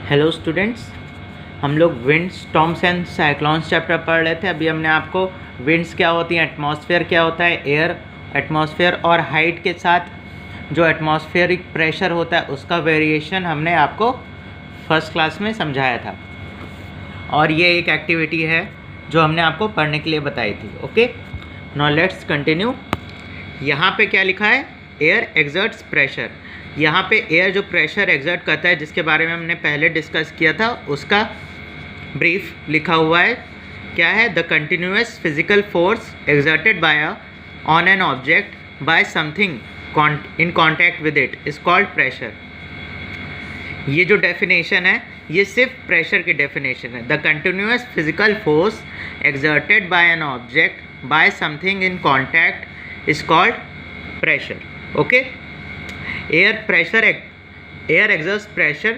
Hello students, हम लोग winds, storms and cyclones chapter पढ़ रहे थे। अभी हमने आपको विंड्स क्या होती हैं, एटमॉस्फेयर क्या होता है, एयर, एटमॉस्फेयर और हाइट के साथ जो एटमॉस्फेरिक प्रेशर होता है उसका वेरिएशन हमने आपको फर्स्ट क्लास में समझाया था। और ये एक एक्टिविटी है जो हमने आपको पढ़ने के लिए बताई थी। Okay, now let's continue. यहाँ पे क्या लिखा है, एयर एक्सर्ट्स प्रेशर। यहाँ पे एयर जो प्रेशर एक्सर्ट करता है, जिसके बारे में हमने पहले डिस्कस किया था, उसका ब्रीफ लिखा हुआ है। क्या है, the continuous physical force exerted by on an object by something in contact with it is called pressure. ये जो डेफिनेशन है ये सिर्फ प्रेशर की डेफिनेशन है। The continuous physical force exerted by an object by something in contact is called pressure. Okay, air pressure, air exerts pressure.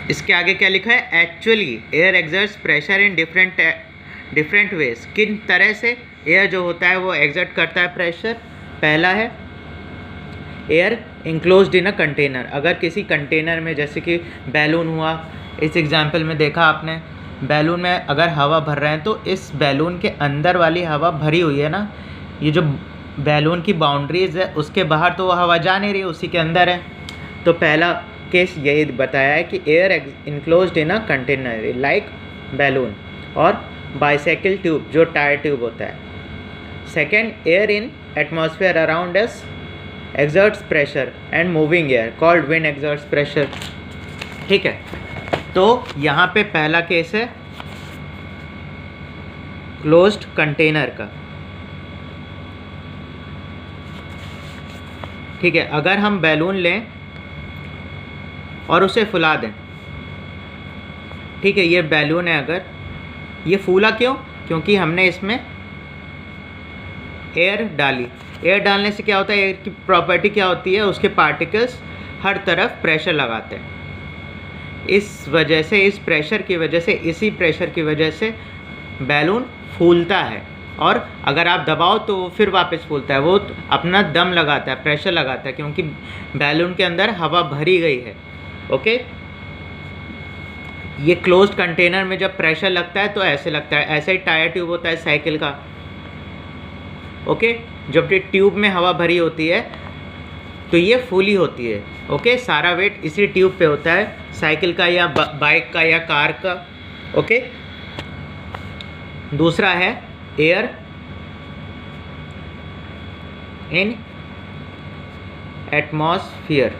इसके आगे क्या लिखा है, actually air exerts pressure in different ways. किन तरह से एयर जो होता है वो एक्सर्ट करता है प्रेशर। पहला है air enclosed in a container. अगर किसी कंटेनर में, जैसे कि बैलून हुआ, इस एग्जांपल में देखा आपने, बैलून में अगर हवा भर रहे हैं तो इस बैलून के अंदर वाली हवा भरी हुई है ना, ये जो बैलून की बाउंड्रीज है उसके बाहर तो वो हवा जा नहीं रही, उसी के अंदर है। तो पहला केस यही बताया है कि air enclosed in a container like balloon और बाइसाइकिल ट्यूब जो टायर ट्यूब होता है। Second, air in atmosphere around us exerts pressure and moving air called wind exerts pressure. ठीक है, तो यहाँ पे पहला केस है क्लोज्ड कंटेनर का। ठीक है, अगर हम बैलून लें और उसे फुला दें, ठीक है, ये बैलून है, अगर ये फूला क्यों, क्योंकि हमने इसमें एयर डाली। एयर डालने से क्या होता है, एयर की प्रॉपर्टी क्या होती है, उसके पार्टिकल्स हर तरफ प्रेशर लगाते हैं। इस वजह से, इस प्रेशर की वजह से, इसी प्रेशर की वजह से बैलून फूलता है। और अगर आप दबाओ तो फिर वापस फूलता है, वो अपना दम लगाता है, प्रेशर लगाता है, क्योंकि बैलून के अंदर हवा भरी गई है। ओके, ये क्लोज्ड कंटेनर में जब प्रेशर लगता है तो ऐसे लगता है। ऐसे ही टायर ट्यूब होता है साइकिल का। ओके, जब ये ट्यूब में हवा भरी होती है तो ये फूली होती है। ओके, सारा वेट इसी ट्यूब पे होता है, साइकिल का या बाइक का या कार का। ओके, दूसरा है एयर इन एटमॉस्फेयर।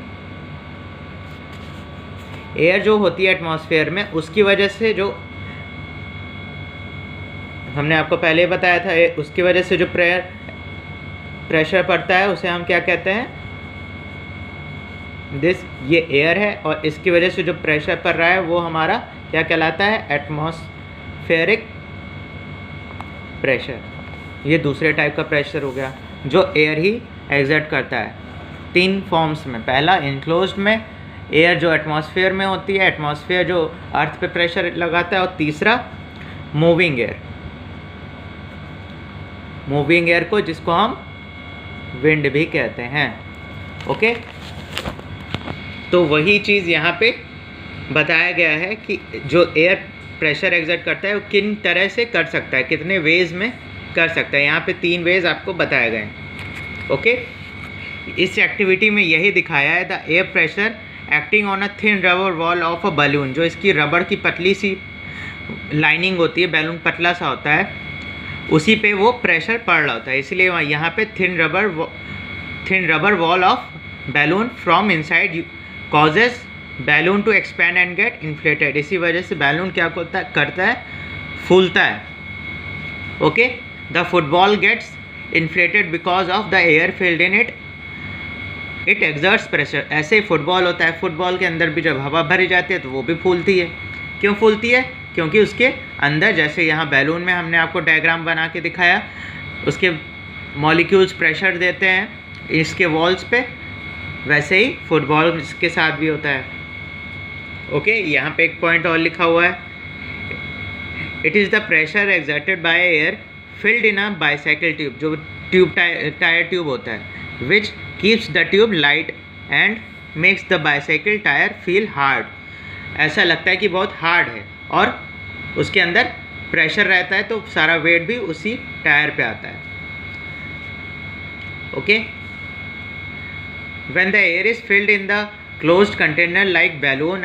एयर जो होती है एटमॉस्फेयर में, उसकी वजह से जो हमने आपको पहले बताया था, उसकी वजह से जो प्रेशर पड़ता है उसे हम क्या कहते हैं, ये एयर है, और इसकी वजह से जो प्रेशर पड़ रहा है वो हमारा क्या कहलाता है, एटमॉस्फेरिक प्रेशर। ये दूसरे टाइप का प्रेशर हो गया जो एयर ही एक्सर्ट करता है, तीन फॉर्म्स में। पहला इनक्लोज्ड में, एयर जो एटमॉस्फेयर में होती है, एटमॉस्फेयर जो अर्थ पे प्रेशर लगाता है, और तीसरा मूविंग एयर। मूविंग एयर को, जिसको हम विंड भी कहते हैं। ओके, तो वही चीज़ यहाँ पे बताया गया है कि जो एयर प्रेशर एक्सर्ट करता है वो किन तरह से कर सकता है, कितने वेज में कर सकता है। यहाँ पे 3 वेज आपको बताए गए हैं। ओके, इस एक्टिविटी में यही दिखाया है, the air pressure acting on a thin rubber wall of a balloon. जो इसकी रबड़ की पतली सी लाइनिंग होती है, बैलून पतला सा होता है, उसी पे वो प्रेशर पड़ रहा होता है, इसलिए यहाँ पे thin rubber wall of balloon from inside causes balloon to expand and get inflated. इसी वजह से बैलून क्या करता है, फूलता है। Okay, the football gets inflated because of the air filled in it exerts pressure. ऐसे ही फुटबॉल होता है, फुटबॉल के अंदर भी जब हवा भरी जाती है तो वो भी फूलती है। क्यों फूलती है, क्योंकि उसके अंदर, जैसे यहाँ बैलून में हमने आपको डायग्राम बना के दिखाया, उसके मॉलिक्यूल्स प्रेशर देते हैं इसके वॉल्स पे, वैसे ही फुटबॉल के साथ भी होता है। ओके, यहाँ पे एक पॉइंट और लिखा हुआ है, it is the pressure exerted by air filled in a bicycle tube. जो ट्यूब टायर ट्यूब होता है, which keeps the tube light and makes the bicycle tyre feel hard. ऐसा लगता है कि बहुत हार्ड है और उसके अंदर प्रेशर रहता है, तो सारा वेट भी उसी टायर पे आता है। Okay, when the air is filled in the closed container like balloon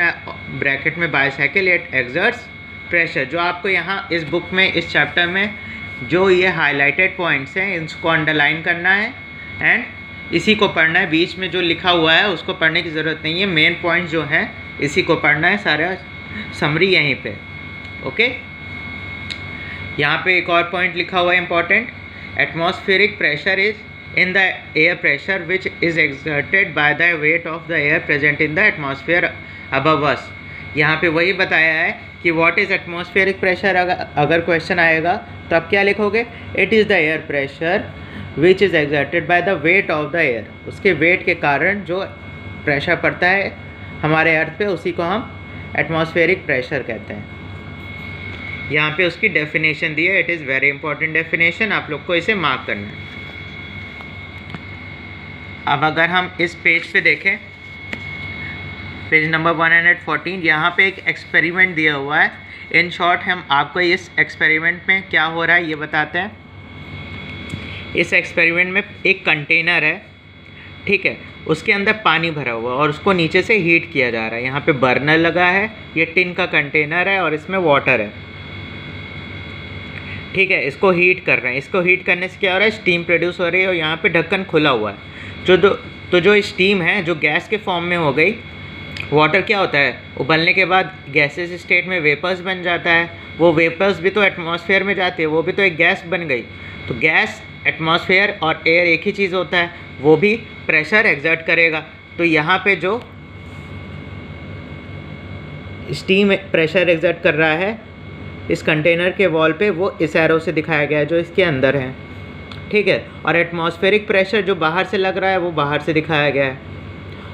bracket में बाइसाइकिल, इट एक्सर्ट्स प्रेशर। जो आपको यहाँ इस बुक में, इस चैप्टर में जो ये हाईलाइटेड पॉइंट्स हैं, इसको अंडरलाइन करना है एंड इसी को पढ़ना है। बीच में जो लिखा हुआ है उसको पढ़ने की ज़रूरत नहीं है, मेन पॉइंट जो है इसी को पढ़ना है, सारा समरी यहीं पे। ओके, यहाँ पे एक और पॉइंट लिखा हुआ है important, atmospheric pressure is in the air pressure which is exerted by the weight of the air present in the atmosphere above अस। यहाँ पे वही बताया है कि व्हाट इज़ एटमॉस्फेरिक प्रेशर। अगर क्वेश्चन आएगा तो आप क्या लिखोगे, it is the air pressure which is exerted by the weight of the air. उसके वेट के कारण जो प्रेशर पड़ता है हमारे अर्थ पे, उसी को हम एटमॉस्फेरिक प्रेशर कहते हैं। यहाँ पे उसकी डेफिनेशन दी है, it is very important definition, आप लोग को इसे मार्क करना है। अब अगर हम इस पेज पे देखें, पेज नंबर 114, यहाँ पे एक एक्सपेरिमेंट दिया हुआ है। इन शॉर्ट हम आपको इस एक्सपेरिमेंट में क्या हो रहा है ये बताते हैं। इस एक्सपेरिमेंट में एक कंटेनर है, ठीक है, उसके अंदर पानी भरा हुआ है और उसको नीचे से हीट किया जा रहा है। यहाँ पे बर्नर लगा है, ये टिन का कंटेनर है और इसमें वाटर है, ठीक है। इसको हीट कर रहे हैं। इसको हीट करने से क्या हो रहा है, स्टीम प्रोड्यूस हो रही है और यहाँ पे ढक्कन खुला हुआ है। जो स्टीम है जो गैस के फॉर्म में हो गई, वाटर क्या होता है, उबलने के बाद गैसेस स्टेट में वेपर्स बन जाता है। वो वेपर्स भी तो एटमॉस्फेयर में जाते हैं, वो भी तो एक गैस बन गई। तो गैस, एटमॉस्फेयर और एयर एक ही चीज़ होता है, वो भी प्रेशर एक्सर्ट करेगा। तो यहाँ पे जो स्टीम प्रेशर एक्सर्ट कर रहा है इस कंटेनर के वॉल पे, वो इस एरो से दिखाया गया है जो इसके अंदर है, ठीक है। और एटमॉस्फेरिक प्रेशर जो बाहर से लग रहा है वो बाहर से दिखाया गया है।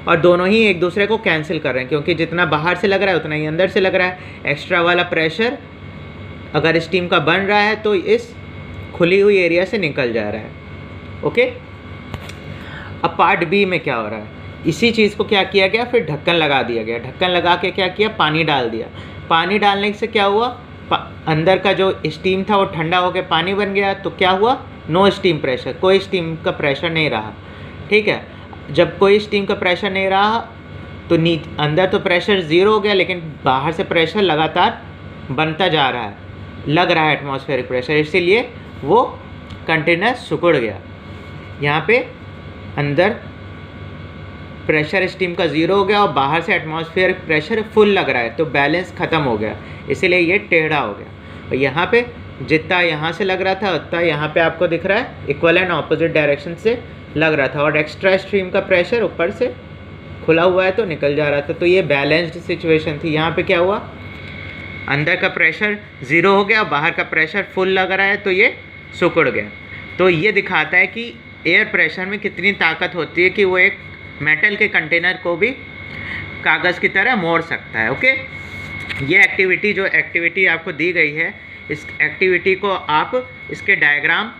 और दोनों ही एक दूसरे को कैंसिल कर रहे हैं, क्योंकि जितना बाहर से लग रहा है उतना ही अंदर से लग रहा है। एक्स्ट्रा वाला प्रेशर अगर स्टीम का बन रहा है तो इस खुली हुई एरिया से निकल जा रहा है। ओके, अब पार्ट बी में क्या हो रहा है, इसी चीज़ को क्या किया गया, फिर ढक्कन लगा दिया गया। ढक्कन लगा के क्या किया, पानी डाल दिया। पानी डालने से क्या हुआ, अंदर का जो स्टीम था वो ठंडा होकर पानी बन गया। तो क्या हुआ, नो स्टीम प्रेशर, कोई स्टीम का प्रेशर नहीं रहा, ठीक है। जब कोई स्टीम का प्रेशर नहीं रहा तो अंदर तो प्रेशर ज़ीरो हो गया, लेकिन बाहर से प्रेशर लगातार बनता जा रहा है, लग रहा है एटमॉस्फेरिक प्रेशर, इसीलिए वो कंटेनर सिकुड़ गया। यहाँ पे अंदर प्रेशर स्टीम का ज़ीरो हो गया और बाहर से एटमॉस्फेरिक प्रेशर फुल लग रहा है, तो बैलेंस ख़त्म हो गया, इसीलिए ये टेढ़ा हो गया। और यहाँ पे जितना यहाँ से लग रहा था उतना यहाँ पे आपको दिख रहा है इक्वल एंड ऑपोजिट डायरेक्शन से लग रहा था। और एक्स्ट्रा स्ट्रीम का प्रेशर ऊपर से खुला हुआ है तो निकल जा रहा था। तो ये बैलेंस्ड सिचुएशन थी। यहाँ पे क्या हुआ, अंदर का प्रेशर ज़ीरो हो गया, बाहर का प्रेशर फुल लग रहा है, तो ये सिकुड़ गया। तो ये दिखाता है कि एयर प्रेशर में कितनी ताकत होती है कि वो एक मेटल के कंटेनर को भी कागज़ की तरह मोड़ सकता है। ओके, ये एक्टिविटी, जो एक्टिविटी आपको दी गई है, इस एक्टिविटी को आप इसके डायग्राम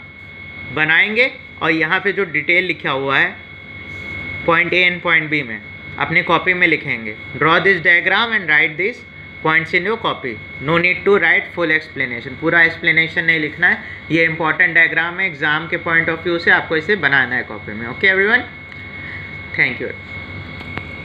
बनाएंगे और यहाँ पे जो डिटेल लिखा हुआ है point A and point B में अपने कॉपी में लिखेंगे। Draw this diagram and write this points in your copy. No need to write full explanation, पूरा एक्सप्लेनेशन नहीं लिखना है। ये इंपॉर्टेंट डायग्राम है, एग्जाम के पॉइंट ऑफ व्यू से आपको इसे बनाना है कॉपी में। Okay everyone, thank you.